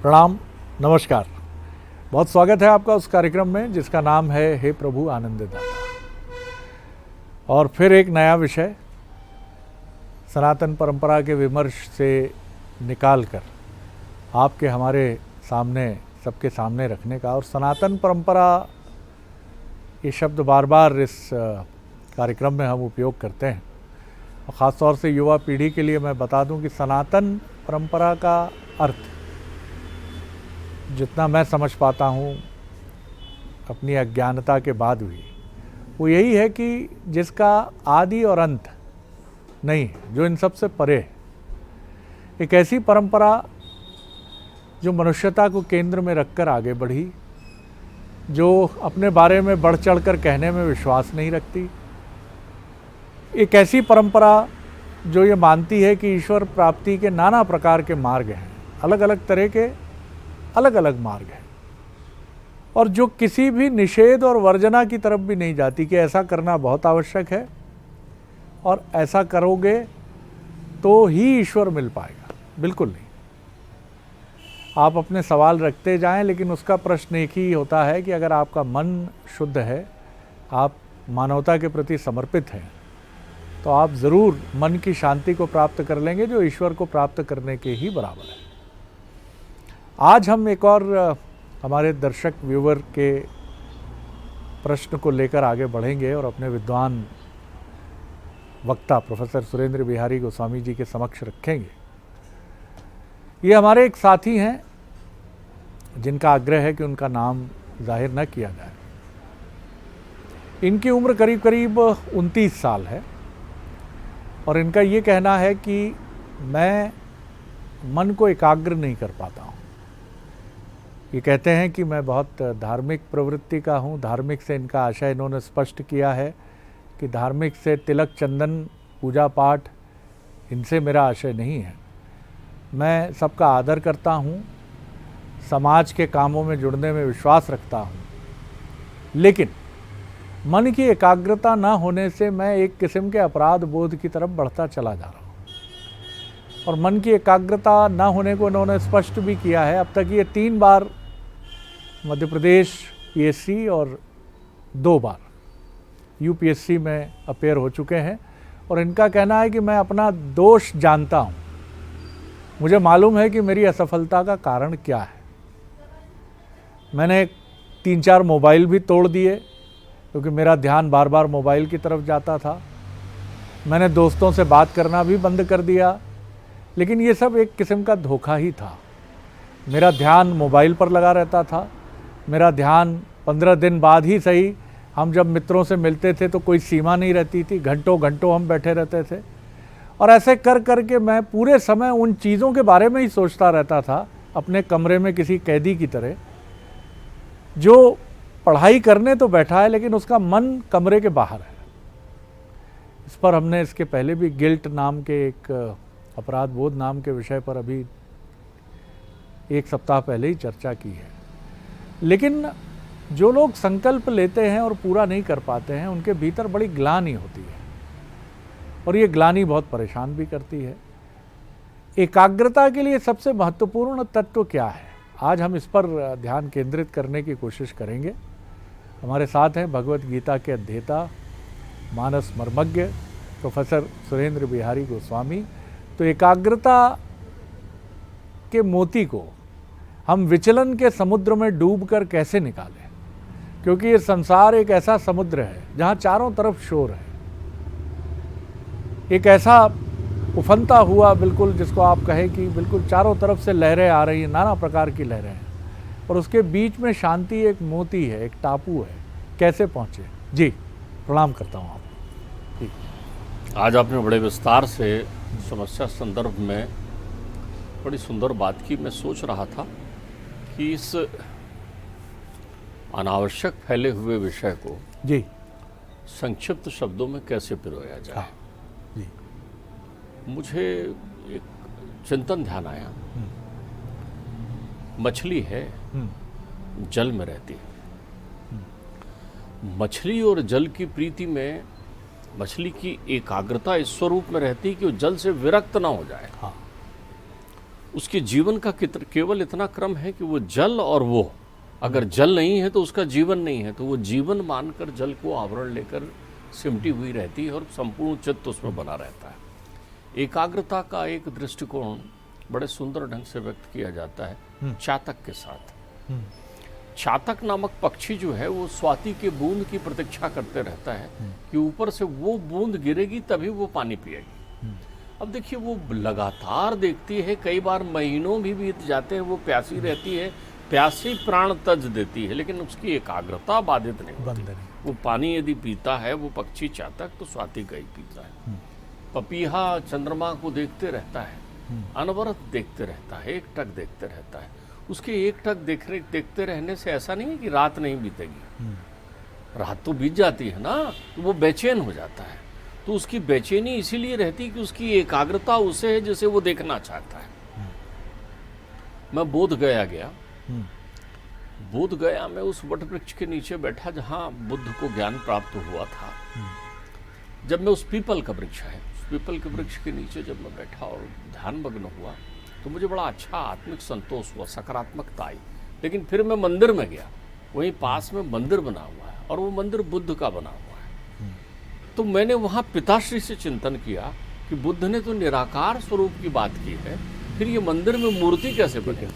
प्रणाम, नमस्कार। बहुत स्वागत है आपका उस कार्यक्रम में जिसका नाम है हे प्रभु आनंद दाता। और फिर एक नया विषय सनातन परंपरा के विमर्श से निकालकर आपके हमारे सामने सबके सामने रखने का। और सनातन परंपरा ये शब्द बार बार इस कार्यक्रम में हम उपयोग करते हैं और ख़ास तौर से युवा पीढ़ी के लिए मैं बता दूं कि सनातन परंपरा का अर्थ जितना मैं समझ पाता हूँ अपनी अज्ञानता के बाद भी, वो यही है कि जिसका आदि और अंत नहीं है, जो इन सब से परे है। एक ऐसी परंपरा जो मनुष्यता को केंद्र में रखकर आगे बढ़ी, जो अपने बारे में बढ़ चढ़ कर कहने में विश्वास नहीं रखती। एक ऐसी परंपरा जो ये मानती है कि ईश्वर प्राप्ति के नाना प्रकार के मार्ग हैं, अलग अलग तरह के अलग अलग मार्ग हैं, और जो किसी भी निषेध और वर्जना की तरफ भी नहीं जाती कि ऐसा करना बहुत आवश्यक है और ऐसा करोगे तो ही ईश्वर मिल पाएगा। बिल्कुल नहीं। आप अपने सवाल रखते जाएं, लेकिन उसका प्रश्न एक ही होता है कि अगर आपका मन शुद्ध है, आप मानवता के प्रति समर्पित हैं, तो आप ज़रूर मन की शांति को प्राप्त कर लेंगे, जो ईश्वर को प्राप्त करने के ही बराबर है। आज हम एक और हमारे दर्शक व्यूवर के प्रश्न को लेकर आगे बढ़ेंगे और अपने विद्वान वक्ता प्रोफेसर सुरेंद्र बिहारी गोस्वामी जी के समक्ष रखेंगे। ये हमारे एक साथी हैं जिनका आग्रह है कि उनका नाम जाहिर न किया जाए। इनकी उम्र करीब करीब 29 साल है और इनका ये कहना है कि मैं मन को एकाग्र नहीं कर पाता हूँ। ये कहते हैं कि मैं बहुत धार्मिक प्रवृत्ति का हूँ। धार्मिक से इनका आशय इन्होंने स्पष्ट किया है कि धार्मिक से तिलक चंदन पूजा पाठ इनसे मेरा आशय नहीं है। मैं सबका आदर करता हूँ, समाज के कामों में जुड़ने में विश्वास रखता हूँ, लेकिन मन की एकाग्रता न होने से मैं एक किस्म के अपराध बोध की तरफ बढ़ता चला जा रहा हूँ। और मन की एकाग्रता न होने को इन्होंने स्पष्ट भी किया है। अब तक ये 3 बार मध्य प्रदेश पीएससी और 2 बार यूपीएससी में अपेयर हो चुके हैं और इनका कहना है कि मैं अपना दोष जानता हूँ, मुझे मालूम है कि मेरी असफलता का कारण क्या है। मैंने 3-4 मोबाइल भी तोड़ दिए क्योंकि मेरा ध्यान बार बार मोबाइल की तरफ जाता था। मैंने दोस्तों से बात करना भी बंद कर दिया, लेकिन ये सब एक किस्म का धोखा ही था। मेरा ध्यान मोबाइल पर लगा रहता था। मेरा ध्यान 15 दिन बाद ही सही, हम जब मित्रों से मिलते थे तो कोई सीमा नहीं रहती थी, घंटों घंटों हम बैठे रहते थे। और ऐसे कर कर के मैं पूरे समय उन चीज़ों के बारे में ही सोचता रहता था, अपने कमरे में किसी कैदी की तरह, जो पढ़ाई करने तो बैठा है लेकिन उसका मन कमरे के बाहर है। इस पर हमने इसके पहले भी गिल्ट नाम के एक अपराध बोध नाम के विषय पर अभी 1 सप्ताह पहले ही चर्चा की है। लेकिन जो लोग संकल्प लेते हैं और पूरा नहीं कर पाते हैं, उनके भीतर बड़ी ग्लानि होती है और ये ग्लानि बहुत परेशान भी करती है। एकाग्रता के लिए सबसे महत्वपूर्ण तत्व क्या है, आज हम इस पर ध्यान केंद्रित करने की कोशिश करेंगे। हमारे साथ हैं भगवत गीता के अध्येता, मानस मर्मज्ञ प्रोफेसर सुरेंद्र बिहारी गोस्वामी। तो एकाग्रता के मोती को हम विचलन के समुद्र में डूबकर कैसे निकालें, क्योंकि ये संसार एक ऐसा समुद्र है जहाँ चारों तरफ शोर है। एक ऐसा उफनता हुआ बिल्कुल, जिसको आप कहें कि बिल्कुल चारों तरफ से लहरें आ रही हैं, नाना प्रकार की लहरें हैं, और उसके बीच में शांति एक मोती है, एक टापू है। कैसे पहुँचे? जी प्रणाम करता हूँ आप। आज आपने बड़े विस्तार से समस्या संदर्भ में बड़ी सुंदर बात की। मैं सोच रहा था कि इस अनावश्यक फैले हुए विषय को जी संक्षिप्त शब्दों में कैसे पिरोया जाए। हाँ, जी। मुझे एक चिंतन ध्यान आया। मछली है, जल में रहती है। मछली और जल की प्रीति में मछली की एकाग्रता इस स्वरूप में रहती है कि वो जल से विरक्त ना हो जाए। हाँ। उसके जीवन का केवल इतना क्रम है कि वो जल और वो, अगर जल नहीं है तो उसका जीवन नहीं है, तो वो जीवन मानकर जल को आवरण लेकर सिमटी हुई रहती है और संपूर्ण चित्त उसमें बना रहता है। एकाग्रता का एक दृष्टिकोण बड़े सुंदर ढंग से व्यक्त किया जाता है चातक के साथ। चातक नामक पक्षी जो है वो स्वाति के बूंद की प्रतीक्षा करते रहता है कि ऊपर से वो बूंद गिरेगी तभी वो पानी पिएगी। अब देखिए वो लगातार देखती है, कई बार महीनों भी बीत जाते हैं, वो प्यासी रहती है, प्यासी प्राण तज देती है, लेकिन उसकी एकाग्रता बाधित नहीं होती। वो पानी यदि पीता है वो पक्षी चातक तो स्वाति का ही पीता है। पपीहा चंद्रमा को देखते रहता है, अनवरत देखते रहता है, एक टक देखते रहता है। उसके एक टक देखते रहने से ऐसा नहीं है कि रात नहीं बीतेगी, रात तो बीत जाती है ना, तो वो बेचैन हो जाता है। तो उसकी बेचैनी इसीलिए रहती कि उसकी एकाग्रता उसे है जिसे वो देखना चाहता है। मैं बोध गया बोध गया में उस वट वृक्ष के नीचे बैठा जहाँ बुद्ध को ज्ञान प्राप्त हुआ था। जब मैं उस पीपल का वृक्ष है, उस पीपल के वृक्ष के नीचे जब मैं बैठा और ध्यान मग्न हुआ तो मुझे बड़ा अच्छा आत्मिक संतोष हुआ, सकारात्मकता आई। लेकिन फिर मैं मंदिर में गया, वहीं पास में मंदिर बना हुआ है और वो मंदिर बुद्ध का बना हुआ है। तो मैंने वहाँ पिताश्री से चिंतन किया कि बुद्ध ने तो निराकार स्वरूप की बात की है, फिर ये मंदिर में मूर्ति कैसे बने।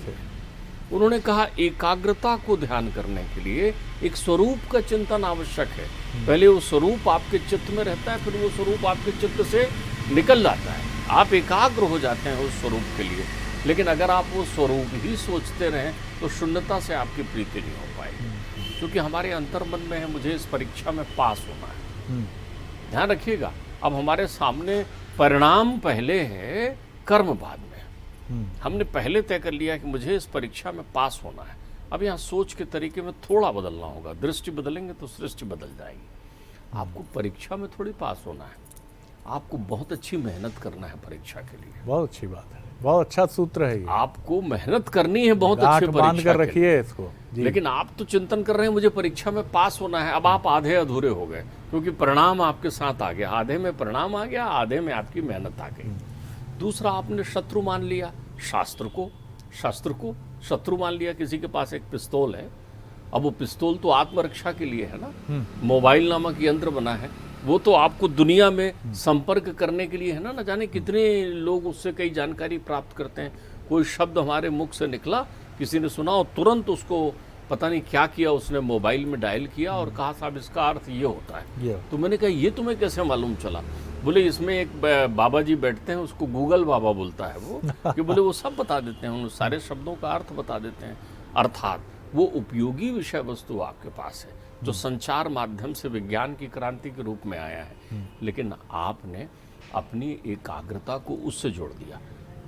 उन्होंने कहा एकाग्रता को ध्यान करने के लिए एक स्वरूप का चिंतन आवश्यक है। पहले वो स्वरूप आपके चित्त में रहता है, फिर वो स्वरूप आपके चित्त से निकल जाता है, आप एकाग्र हो जाते हैं उस स्वरूप के लिए। लेकिन अगर आप वो स्वरूप ही सोचते रहें तो शून्यता से आपकी प्रीति नहीं हो पाएगी, क्योंकि हमारे अंतर्मन में है मुझे इस परीक्षा में पास होना है। ध्यान रखिएगा, अब हमारे सामने परिणाम पहले है, कर्म बाद में। हमने पहले तय कर लिया कि मुझे इस परीक्षा में पास होना है। अब यहाँ सोच के तरीके में थोड़ा बदलना होगा, दृष्टि बदलेंगे तो सृष्टि बदल जाएगी। आपको परीक्षा में थोड़ी पास होना है, आपको बहुत अच्छी मेहनत करना है परीक्षा के लिए। बहुत अच्छी बात है, बहुत अच्छा सूत्र है ये। आपको मेहनत करनी है बहुत अच्छे बांध कर रखिए इसको। लेकिन आप तो चिंतन कर रहे हैं मुझे परीक्षा में पास होना है, अब आप आधे अधूरे हो गए, क्योंकि परिणाम आपके साथ आ गया। आधे में परिणाम आ गया, आधे में आपकी मेहनत आ गई। दूसरा, आपने शत्रु मान लिया शास्त्र को शत्रु मान लिया। किसी के पास एक पिस्तौल है, अब वो पिस्तौल तो आत्मरक्षा के लिए है ना। मोबाइल नामक यंत्र बना है, वो तो आपको दुनिया में संपर्क करने के लिए है ना। न जाने कितने लोग उससे कई जानकारी प्राप्त करते हैं। कोई शब्द हमारे मुख से निकला, किसी ने सुना और तुरंत उसको पता नहीं क्या किया, उसने मोबाइल में डायल किया और कहा साहब इसका अर्थ ये होता है। तो मैंने कहा ये तुम्हें कैसे मालूम चला? बोले इसमें एक बाबा जी बैठते हैं, उसको गूगल बाबा बोलता है वो, कि बोले वो सब बता देते हैं, उन सारे शब्दों का अर्थ बता देते हैं। अर्थात वो उपयोगी विषय वस्तु आपके पास है जो संचार माध्यम से विज्ञान की क्रांति के रूप में आया है। लेकिन आपने अपनी एकाग्रता को उससे जोड़ दिया,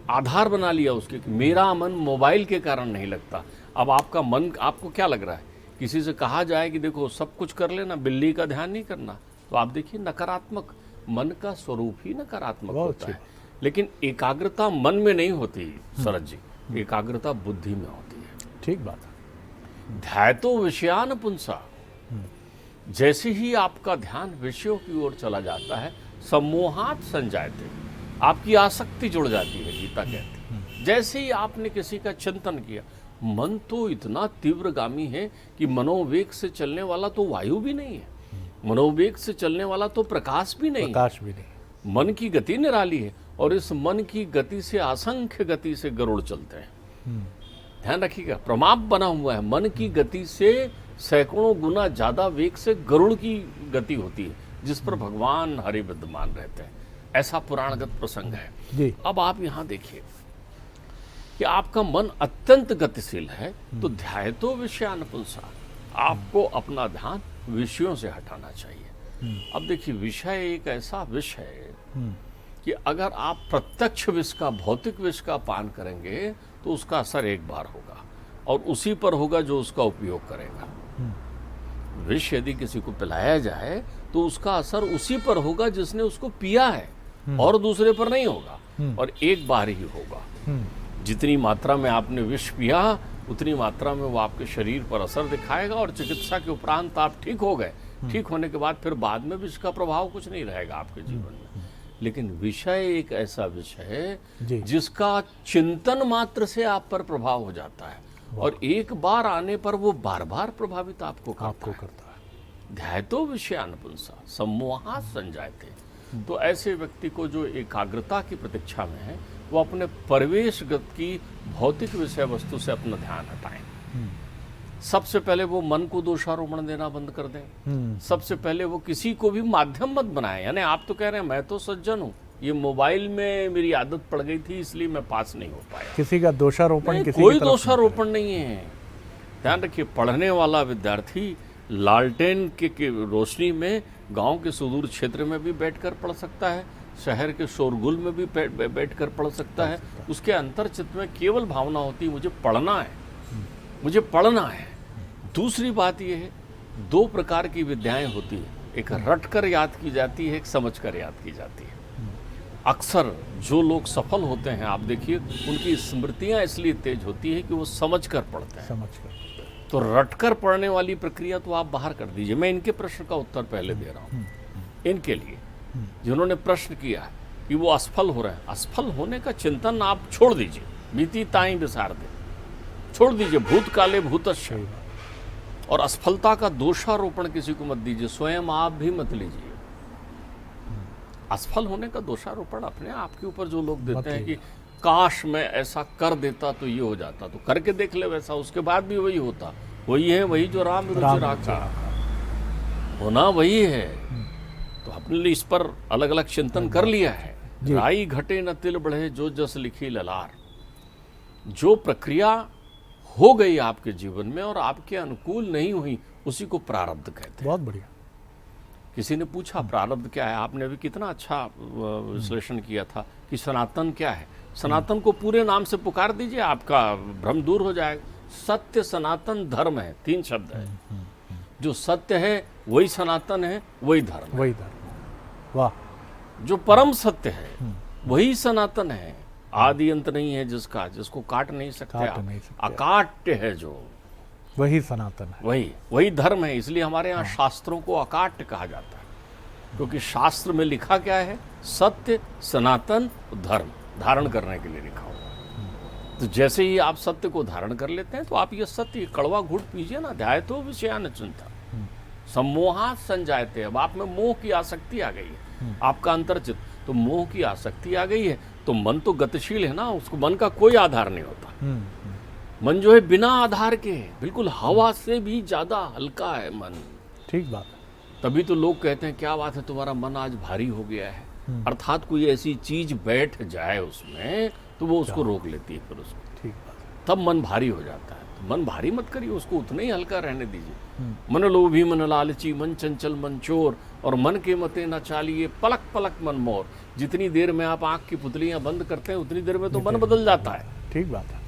आधार बना लिया उसके कि मेरा मन मोबाइल के कारण नहीं लगता। अब आपका मन, आपको क्या लग रहा है, किसी से कहा जाए कि देखो सब कुछ कर लेना, बिल्ली का ध्यान नहीं करना, तो आप देखिए नकारात्मक, मन का स्वरूप ही नकारात्मक होता है। लेकिन एकाग्रता मन में नहीं होती शरद जी, एकाग्रता बुद्धि में होती है। ठीक बात है। ध्यातो विषयान पुंसा, जैसे ही आपका ध्यान विषयों की ओर चला जाता है, सम्मोहात संजायते, आपकी आसक्ति जुड़ जाती है, गीता कहती है। जैसे ही आपने किसी का चिंतन किया, मन तो इतना तीव्रगामी है कि मनोवेग से चलने वाला तो वायु भी नहीं है, मनोवेग से चलने वाला तो प्रकाश भी नहीं। मन की गति निराली है, और इस मन की गति से असंख्य गति से गरुड़ चलते हैं। ध्यान रखिएगा, प्रमाप बना हुआ है, मन की गति से सैकड़ों गुना ज्यादा वेग से गरुड़ की गति होती है, जिस पर भगवान हरि विद्यमान रहते हैं। ऐसा पुराणगत प्रसंग है। अब आप यहाँ देखिए कि आपका मन अत्यंत गतिशील है, तो ध्यायतो विषयान पुंसा, आपको अपना ध्यान विषयों से हटाना चाहिए। अब देखिए, विषय एक ऐसा विषय है कि अगर आप प्रत्यक्ष विष का, भौतिक विष का पान करेंगे तो उसका असर एक बार होगा और उसी पर होगा जो उसका उपयोग करेगा। विष यदि किसी को पिलाया जाए तो उसका असर उसी पर होगा जिसने उसको पिया है, और दूसरे पर नहीं होगा, और एक बार ही होगा। जितनी मात्रा में आपने विष पिया उतनी मात्रा में वो आपके शरीर पर असर दिखाएगा, और चिकित्सा के उपरांत आप ठीक हो गए, ठीक होने के बाद फिर बाद में विष का प्रभाव कुछ नहीं रहेगा आपके जीवन में। लेकिन विषय एक ऐसा विषय है जी। जिसका चिंतन मात्र से आप पर प्रभाव हो जाता है और एक बार आने पर वो बार बार प्रभावित आपको करता है। ध्यायतो विषयानुपुंसा सम्मोहात् संजायते। तो ऐसे व्यक्ति को जो एकाग्रता की प्रतीक्षा में है, वो अपने परिवेशगत की भौतिक विषय वस्तु से अपना ध्यान हटाएं। सबसे पहले वो मन को दोषारोपण देना बंद कर दें। सबसे पहले वो किसी को भी माध्यम मत बनाएं। यानी आप तो कह रहे हैं मैं तो सज्जन हूँ, ये मोबाइल में मेरी आदत पड़ गई थी इसलिए मैं पास नहीं हो पाया। किसी का दोषारोपण, कोई दोषारोपण नहीं है। ध्यान रखिए, पढ़ने वाला विद्यार्थी लालटेन के रोशनी में गांव के सुदूर क्षेत्र में भी बैठकर पढ़ सकता है, शहर के शोरगुल में भी बैठकर पढ़ सकता है। उसके अंतर्चित्त में केवल भावना होती है मुझे पढ़ना है, मुझे पढ़ना है। दूसरी बात यह है, दो प्रकार की विद्याएं होती है, एक रट कर याद की जाती है, एक समझ कर याद की जाती है। अक्सर जो लोग सफल होते हैं आप देखिए उनकी स्मृतियां इसलिए तेज होती है कि वो समझ कर पढ़ते हैं। तो रटकर पढ़ने वाली प्रक्रिया तो आप बाहर कर दीजिए। मैं इनके प्रश्न का उत्तर पहले दे रहा हूँ। इनके लिए जिन्होंने प्रश्न किया है कि वो असफल हो रहे हैं, असफल होने का चिंतन आप छोड़ दीजिए। बीती ताई विसार दे, छोड़ दीजिए, भूतकाले भूतस्य। और असफलता का दोषारोपण किसी को मत दीजिए, स्वयं आप भी मत लीजिए। असफल होने का दोषारोपण अपने आप के ऊपर जो लोग देते हैं कि काश मैं ऐसा कर देता तो ये हो जाता, तो करके देख ले वैसा, उसके बाद भी वही होता। वही है वही जो राम रुचि राखा, होना वही है। तो अपने लिए इस पर अलग अलग चिंतन कर लिया है। राई घटे न तिल बढ़े जो जस लिखी ललार। जो प्रक्रिया हो गई आपके जीवन में और आपके अनुकूल नहीं हुई उसी को प्रारब्ध कहते हैं। बहुत बढ़िया। किसी ने पूछा प्रारब्ध क्या है, आपने अभी कितना अच्छा विश्लेषण किया था कि सनातन क्या है। सनातन को पूरे नाम से पुकार दीजिए, आपका भ्रम दूर हो जाएगा। सत्य सनातन धर्म है, 3 शब्द है। जो सत्य है वही सनातन है, वही धर्म, वही धर्म। वाह। जो परम सत्य है वही सनातन है। आदि अंत नहीं है जिसका, जिसको काट नहीं सकते आप। अकाट्य है जो, वही सनातन है, वही धर्म है। इसलिए हमारे यहाँ शास्त्रों को अकाट्य कहा जाता है, क्योंकि शास्त्र में लिखा क्या है, सत्य सनातन धर्म धारण करने के लिए लिखा हुआ। तो जैसे ही आप सत्य को धारण कर लेते हैं तो आप ये सत्य कड़वा घूंट पीजिए ना। ध्यायतो विषयानुचिंता सम्मोहात् संजायते। अब आप में मोह की आसक्ति आ गई है, आपका अंतर्चित, तो मोह की आसक्ति आ गई है तो मन तो गतिशील है ना, उसको मन का कोई आधार नहीं होता। मन जो है बिना आधार के बिल्कुल हवा से भी ज्यादा हल्का है मन। ठीक बात है। तभी तो लोग कहते हैं क्या बात है तुम्हारा मन आज भारी हो गया है। अर्थात कोई ऐसी चीज बैठ जाए उसमें तो वो उसको रोक लेती है, फिर उसको ठीक बात है। तब मन भारी हो जाता है। तो मन भारी मत करिए, उसको उतना ही हल्का रहने दीजिए। मन लोभी मन लालची मन चंचल मन चोर, और मन के मते न चालिए पलक पलक मन मोर। जितनी देर में आप आंख की पुतलियां बंद करते हैं उतनी देर में तो मन बदल जाता है। ठीक बात है।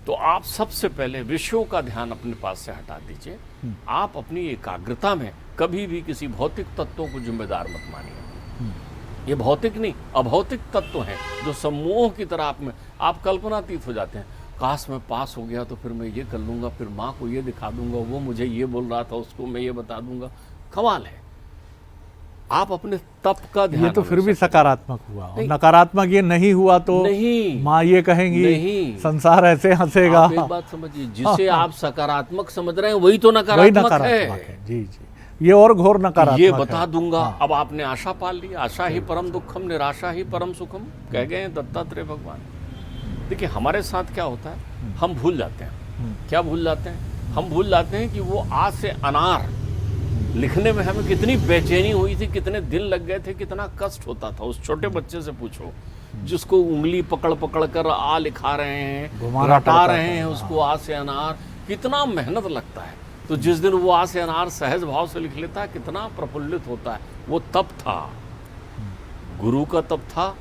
तो आप सबसे पहले विषयों का ध्यान अपने पास से हटा दीजिए। आप अपनी एकाग्रता में कभी भी किसी भौतिक तत्वों को जिम्मेदार मत मानिए। ये भौतिक नहीं अभौतिक तत्व हैं जो सम्मोह की तरह आप कल्पनातीत हो जाते हैं। काश मैं पास हो गया तो फिर मैं ये कर लूंगा, फिर माँ को ये दिखा दूंगा, वो मुझे ये बोल रहा था उसको मैं ये बता दूंगा। कमाल है। आप अपने तप का ध्यान, ये तो फिर भी सकारात्मक हुआ, और नकारात्मक ये नहीं हुआ तो नहीं, माँ ये कहेंगी नहीं, संसार ऐसे हंसेगा। आप एक बात समझिए, जिसे आप सकारात्मक समझ रहे हैं वही तो नकारात्मक है। जी जी, ये और घोर नकारात्मक ये बता दूंगा। अब आपने आशा पाल ली, आशा ही परम दुखम निराशा ही परम सुखम कह गए हैं दत्तात्रेय भगवान। देखिए हमारे साथ क्या होता है, हम भूल जाते हैं। क्या भूल जाते हैं? हम भूल जाते हैं कि वो आ से अनार लिखने में हमें कितनी बेचैनी हुई थी, कितने दिन लग गए थे, कितना कष्ट होता था। उस छोटे बच्चे से पूछो जिसको उंगली पकड़ पकड़ कर आ लिखा रहे हैं, रटा रहे हैं उसको आ से अनार, कितना मेहनत लगता है। तो जिस दिन वो आ से अनार सहज भाव से लिख लेता है कितना प्रफुल्लित होता है। वो तप था, गुरु का तप था,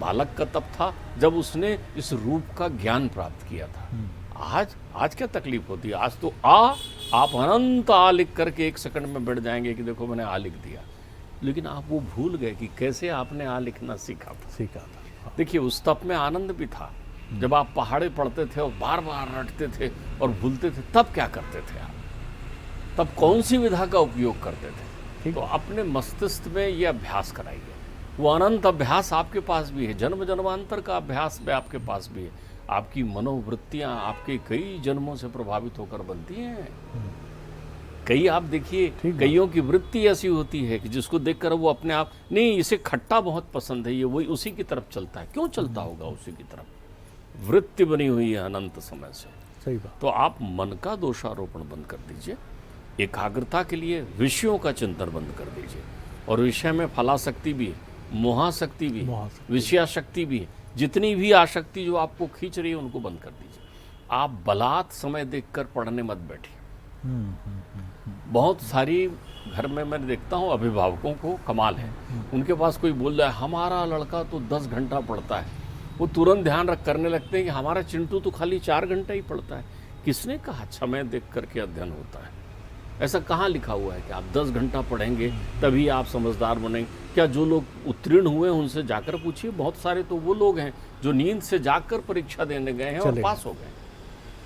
बालक का तप था, जब उसने इस रूप का ज्ञान प्राप्त किया था। आज क्या तकलीफ होती है? आज तो आप अनंत आ लिख करके 1 सेकंड में बैठ जाएंगे कि देखो मैंने आ लिख दिया, लेकिन आप वो भूल गए कि कैसे आपने आ लिखना सीखा था। देखिए उस तप में आनंद भी था। जब आप पहाड़े पढ़ते थे और बार बार रटते थे और भूलते थे, तब क्या करते थे आप? तब कौन सी विधा का उपयोग करते थे? तो अपने मस्तिष्क में ये अभ्यास कराइए वो अनंत अभ्यास आपके पास भी है, जन्म जन्मांतर का अभ्यास भी आपके पास भी है। आपकी मनोवृत्तियां आपके कई जन्मों से प्रभावित होकर बनती हैं। कई आप देखिए, कईयों की वृत्ति ऐसी होती है कि जिसको देखकर वो अपने आप, नहीं इसे खट्टा बहुत पसंद है, ये वही उसी की तरफ चलता है। क्यों चलता होगा उसी की तरफ? वृत्ति बनी हुई है अनंत समय से। सही बात। तो आप मन का दोषारोपण बंद कर दीजिए, एकाग्रता के लिए विषयों का चिंतन बंद कर दीजिए। और विषय में फलाशक्ति भी है, मोहाशक्ति भी है, विषयाशक्ति भी है। जितनी भी आसक्ति जो आपको खींच रही है उनको बंद कर दीजिए। आप बलात् समय देखकर पढ़ने मत बैठिए। बहुत सारी घर में मैं देखता हूँ अभिभावकों को कमाल है, उनके पास कोई बोल रहा है हमारा लड़का तो 10 घंटा पढ़ता है, वो तुरंत ध्यान रख करने लगते हैं कि हमारा चिंटू तो खाली 4 घंटा ही पढ़ता है। किसने कहा समय देख करके अध्ययन होता है? ऐसा कहाँ लिखा हुआ है कि आप 10 घंटा पढ़ेंगे तभी आप समझदार बनेंगे? क्या जो लोग उत्तीर्ण हुए हैं उनसे जाकर पूछिए। बहुत सारे तो वो लोग हैं जो नींद से जागकर परीक्षा देने गए हैं और पास हो गए।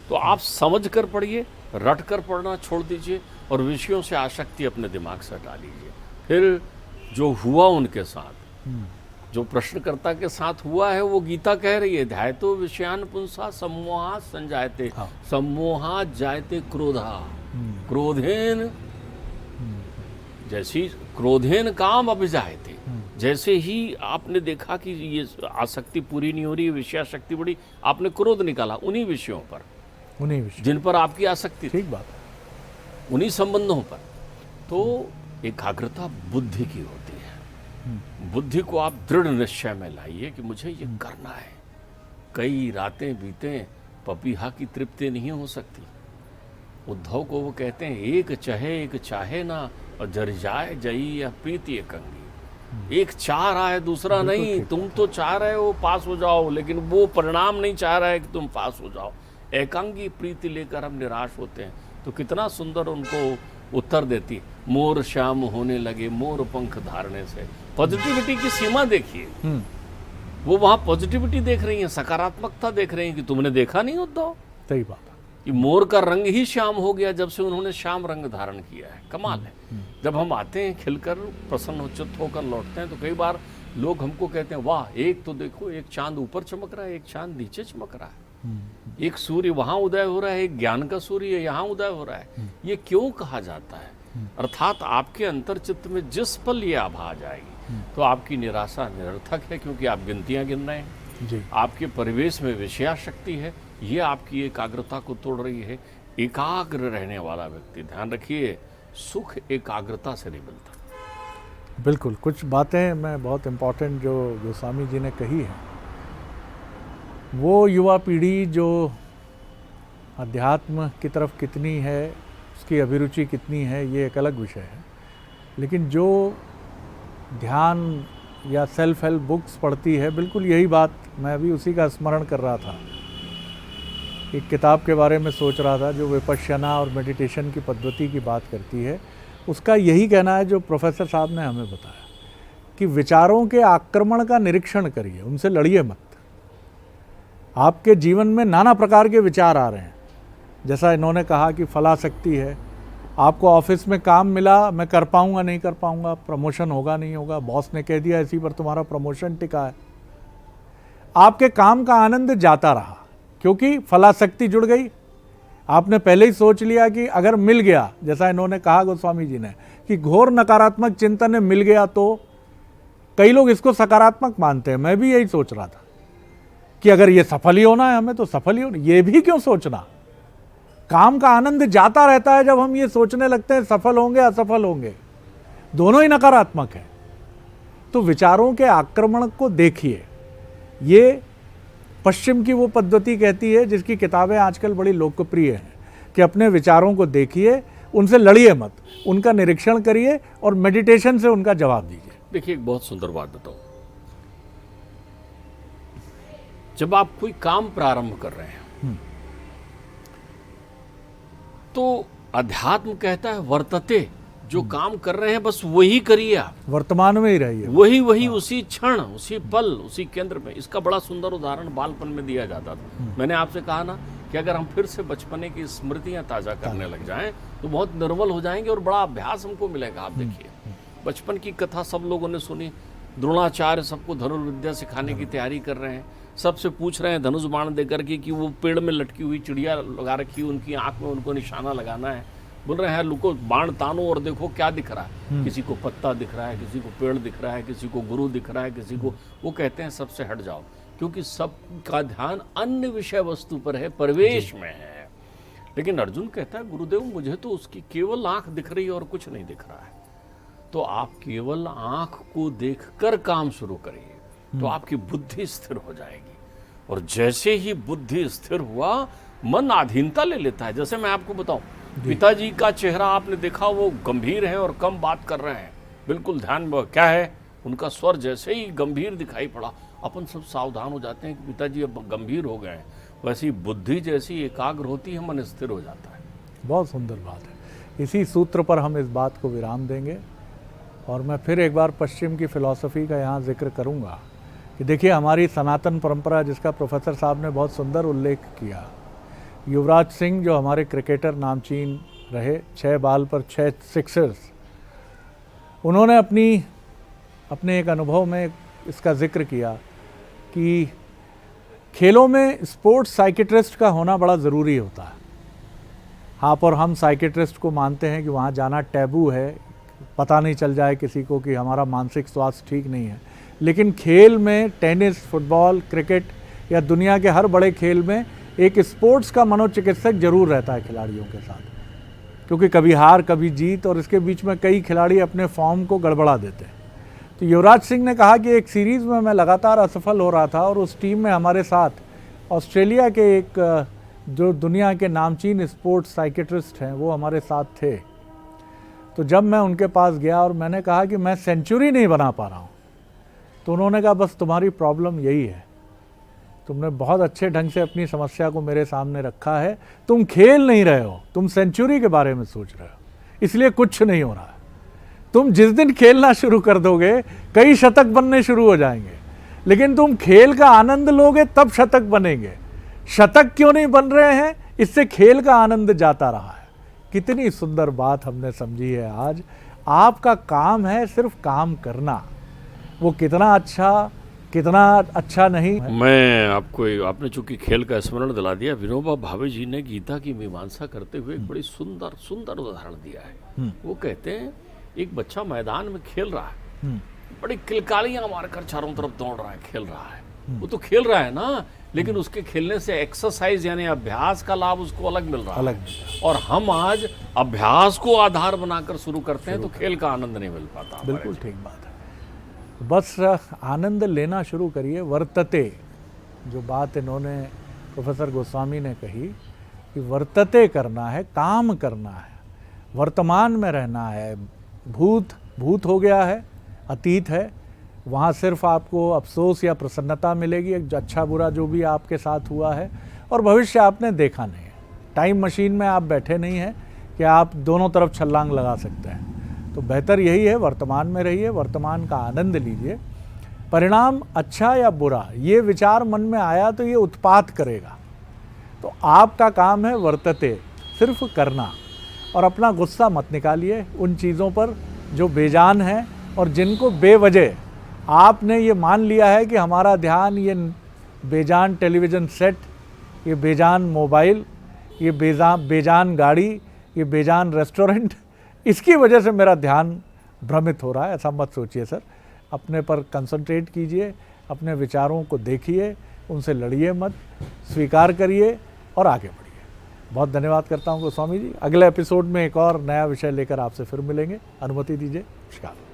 तो आप समझ कर पढ़िए, रट कर पढ़ना छोड़ दीजिए और विषयों से आसक्ति अपने दिमाग से हटा लीजिए। फिर जो हुआ उनके साथ, जो प्रश्नकर्ता के साथ हुआ है, वो गीता कह रही है ध्यायतो विषयान पुंसा सम्मोहा संजायते, सम्मोहा जायते क्रोधा, क्रोधेन जैसी क्रोधेन काम अभिजायते। जैसे ही आपने देखा कि ये आसक्ति पूरी नहीं हो रही, विषयाशक्ति बढ़ी, आपने क्रोध निकाला उन्हीं विषयों पर, उन्हीं विषय जिन पर आपकी आसक्ति थी, ठीक बात, उन्हीं संबंधों पर। तो एकाग्रता बुद्धि की होती है। बुद्धि को आप दृढ़ निश्चय में लाइए कि मुझे ये करना है। कई रातें बीते, पपीहा की तृप्ति नहीं हो सकती। उद्धव को वो कहते हैं एक चाहे ना, और जर जाए जई या प्रीति एकांगी। एक चाह रहा है, दूसरा नहीं। तुम तो चाह रहे हो पास हो जाओ, लेकिन वो परिणाम नहीं चाह रहा है कि तुम पास हो जाओ। एकांगी प्रीति लेकर हम निराश होते हैं। तो कितना सुंदर उनको उत्तर देती, मोर श्याम होने लगे मोर पंख धारने से। पॉजिटिविटी की सीमा देखिए, वो वहां पॉजिटिविटी देख रही है, सकारात्मकता देख रही है कि तुमने देखा नहीं उद्धव, सही बात है कि मोर का रंग ही श्याम हो गया जब से उन्होंने श्याम रंग धारण किया है। कमाल है। जब हम आते हैं खिलकर प्रसन्न चित्त होकर लौटते हैं तो कई बार लोग हमको कहते हैं वाह, एक तो देखो, एक चांद ऊपर चमक रहा है, एक चांद नीचे चमक रहा है, एक सूर्य वहां उदय हो रहा है, एक ज्ञान का सूर्य यहाँ उदय हो रहा है। ये क्यों कहा जाता है? अर्थात आपके अंतर चित्त में जिस पल ये आभा आ जाएगी तो आपकी निराशा निरर्थक है, क्योंकि आप गिनतियां गिन रहे हैं जी। आपके परिवेश में विषयाशक्ति है, ये आपकी एकाग्रता को तोड़ रही है। एकाग्र रहने वाला व्यक्ति, ध्यान रखिए, सुख एकाग्रता से नहीं मिलता। बिल्कुल। कुछ बातें मैं बहुत इम्पोर्टेंट जो गोस्वामी जी ने कही है, वो युवा पीढ़ी जो अध्यात्म की तरफ कितनी है, उसकी अभिरुचि कितनी है, ये एक अलग विषय है। लेकिन जो ध्यान या सेल्फ हेल्प बुक्स पढ़ती है, बिल्कुल यही बात, मैं अभी उसी का स्मरण कर रहा था। एक किताब के बारे में सोच रहा था जो विपश्यना और मेडिटेशन की पद्धति की बात करती है। उसका यही कहना है जो प्रोफेसर साहब ने हमें बताया कि विचारों के आक्रमण का निरीक्षण करिए, उनसे लड़िए मत। आपके जीवन में नाना प्रकार के विचार आ रहे हैं, जैसा इन्होंने कहा कि फलाशक्ति है, आपको ऑफिस में काम मिला, मैं कर पाऊंगा नहीं कर पाऊंगा, प्रमोशन होगा नहीं होगा, बॉस ने कह दिया इसी पर तुम्हारा प्रमोशन टिका है। आपके काम का आनंद जाता रहा क्योंकि फलाशक्ति जुड़ गई। आपने पहले ही सोच लिया कि अगर मिल गया, जैसा इन्होंने कहा गोस्वामी जी ने कि घोर नकारात्मक चिंतन में मिल गया, तो कई लोग इसको सकारात्मक मानते हैं। मैं भी यही सोच रहा था कि अगर ये सफल ही होना है हमें तो सफल ही होना। ये भी क्यों सोचना, काम का आनंद जाता रहता है जब हम ये सोचने लगते हैं सफल होंगे असफल होंगे, दोनों ही नकारात्मक है। तो विचारों के आक्रमण को देखिए। ये पश्चिम की वो पद्धति कहती है जिसकी किताबें आजकल बड़ी लोकप्रिय हैं कि अपने विचारों को देखिए, उनसे लड़िए मत, उनका निरीक्षण करिए और मेडिटेशन से उनका जवाब दीजिए। देखिए, एक बहुत सुंदर बात बताऊं, जब आप कोई काम प्रारंभ कर रहे हैं तो अध्यात्म कहता है वर्तते, जो काम कर रहे हैं बस वही करिए, आप वर्तमान में ही रहिए, वही उसी क्षण, उसी पल, उसी केंद्र में। इसका बड़ा सुंदर उदाहरण बालपन में दिया जाता था। मैंने आपसे कहा ना कि अगर हम फिर से बचपने की स्मृतियां ताजा करने लग जाएं तो बहुत निर्मल हो जाएंगे और बड़ा अभ्यास हमको मिलेगा। आप देखिए, बचपन की कथा सब लोगों ने सुनी, द्रोणाचार्य सबको धनुर्विद्या सिखाने की तैयारी कर रहे हैं, सबसे पूछ रहे हैं धनुष बाण देकर के कि वो पेड़ में लटकी हुई चिड़िया लगा रखी है, उनकी आंख में उनको निशाना लगाना है। बोल रहे हैं लुको बाण तानो और देखो क्या दिख रहा है, किसी को पत्ता दिख रहा है, किसी को पेड़ दिख रहा है, किसी को गुरु दिख रहा है, किसी को, वो कहते हैं सबसे हट जाओ, क्योंकि सबका ध्यान अन्य विषय वस्तु पर है, परिवेश में है। लेकिन अर्जुन कहता है गुरुदेव मुझे तो उसकी केवल आंख दिख रही है और कुछ नहीं दिख रहा है। तो आप केवल आंख को देखकर काम शुरू करिए तो आपकी बुद्धि स्थिर हो जाएगी, और जैसे ही बुद्धि स्थिर हुआ मन अधीनता ले लेता है। जैसे मैं आपको बताऊं, पिताजी का चेहरा आपने देखा, वो गंभीर है और कम बात कर रहे हैं, बिल्कुल ध्यान क्या है, उनका स्वर जैसे ही गंभीर दिखाई पड़ा अपन सब सावधान हो जाते हैं कि पिताजी अब गंभीर हो गए हैं। वैसी बुद्धि जैसी एकाग्र होती है मन स्थिर हो जाता है। बहुत सुंदर बात है। इसी सूत्र पर हम इस बात को विराम देंगे, और मैं फिर एक बार पश्चिम की फ़िलॉसफ़ी का यहाँ जिक्र करूँगा कि देखिए हमारी सनातन परंपरा जिसका प्रोफेसर साहब ने बहुत सुंदर उल्लेख किया, युवराज सिंह जो हमारे क्रिकेटर नामचीन रहे, 6 बॉल पर 6 सिक्सर्स, उन्होंने अपने एक अनुभव में इसका जिक्र किया कि खेलों में स्पोर्ट्स साइकियाट्रिस्ट का होना बड़ा ज़रूरी होता है। आप और हम साइकियाट्रिस्ट को मानते हैं कि वहाँ जाना टैबू है, पता नहीं चल जाए किसी को कि हमारा मानसिक स्वास्थ्य ठीक नहीं है। लेकिन खेल में टेनिस, फुटबॉल, क्रिकेट या दुनिया के हर बड़े खेल में एक स्पोर्ट्स का मनोचिकित्सक जरूर रहता है खिलाड़ियों के साथ, क्योंकि कभी हार कभी जीत, और इसके बीच में कई खिलाड़ी अपने फॉर्म को गड़बड़ा देते हैं। तो युवराज सिंह ने कहा कि एक सीरीज़ में मैं लगातार असफल हो रहा था और उस टीम में हमारे साथ ऑस्ट्रेलिया के एक जो दुनिया के नामचीन स्पोर्ट्स साइकियाट्रिस्ट हैं वो हमारे साथ थे। तो जब मैं उनके पास गया और मैंने कहा कि मैं सेंचुरी नहीं बना पा रहा हूँ, तो उन्होंने कहा बस तुम्हारी प्रॉब्लम यही है, तुमने बहुत अच्छे ढंग से अपनी समस्या को मेरे सामने रखा है, तुम खेल नहीं रहे हो, तुम सेंचुरी के बारे में सोच रहे हो, इसलिए कुछ नहीं हो रहा है। तुम जिस दिन खेलना शुरू कर दोगे कई शतक बनने शुरू हो जाएंगे, लेकिन तुम खेल का आनंद लोगे तब शतक बनेंगे। शतक क्यों नहीं बन रहे हैं? इससे खेल का आनंद जाता रहा है। कितनी सुंदर बात हमने समझी है आज। आपका काम है सिर्फ काम करना, वो कितना अच्छा नहीं। मैं आपने चूंकि खेल का स्मरण दिला दिया, विनोबा भावे जी ने गीता की मीमांसा करते हुए एक बड़ी सुंदर उदाहरण दिया है। वो कहते हैं एक बच्चा मैदान में खेल रहा है, बड़ी किलकालियां मारकर चारों तरफ दौड़ रहा है, खेल रहा है, वो तो खेल रहा है ना, लेकिन उसके खेलने से एक्सरसाइज यानी अभ्यास का लाभ उसको अलग मिल रहा है। और हम आज अभ्यास को आधार बनाकर शुरू करते हैं तो खेल का आनंद नहीं मिल पाता। बिल्कुल ठीक बात है। बस आनंद लेना शुरू करिए। वर्तते, जो बात इन्होंने प्रोफेसर गोस्वामी ने कही कि वर्तते करना है, काम करना है, वर्तमान में रहना है। भूत हो गया है, अतीत है, वहाँ सिर्फ आपको अफसोस या प्रसन्नता मिलेगी, एक अच्छा बुरा जो भी आपके साथ हुआ है, और भविष्य आपने देखा नहीं है। टाइम मशीन में आप बैठे नहीं हैं कि आप दोनों तरफ छलांग लगा सकते हैं। तो बेहतर यही है, वर्तमान में रहिए, वर्तमान का आनंद लीजिए। परिणाम अच्छा या बुरा ये विचार मन में आया तो ये उत्पात करेगा, तो आपका काम है वर्तते, सिर्फ करना, और अपना गुस्सा मत निकालिए उन चीज़ों पर जो बेजान हैं और जिनको बेवजह आपने ये मान लिया है कि हमारा ध्यान ये बेजान टेलीविज़न सेट, ये बेजान मोबाइल, ये बेजान गाड़ी, ये बेजान रेस्टोरेंट, इसकी वजह से मेरा ध्यान भ्रमित हो रहा है। ऐसा मत सोचिए सर। अपने पर कंसंट्रेट कीजिए, अपने विचारों को देखिए, उनसे लड़िए मत, स्वीकार करिए और आगे बढ़िए। बहुत धन्यवाद करता हूँ गोस्वामी जी। अगले एपिसोड में एक और नया विषय लेकर आपसे फिर मिलेंगे। अनुमति दीजिए। नमस्कार।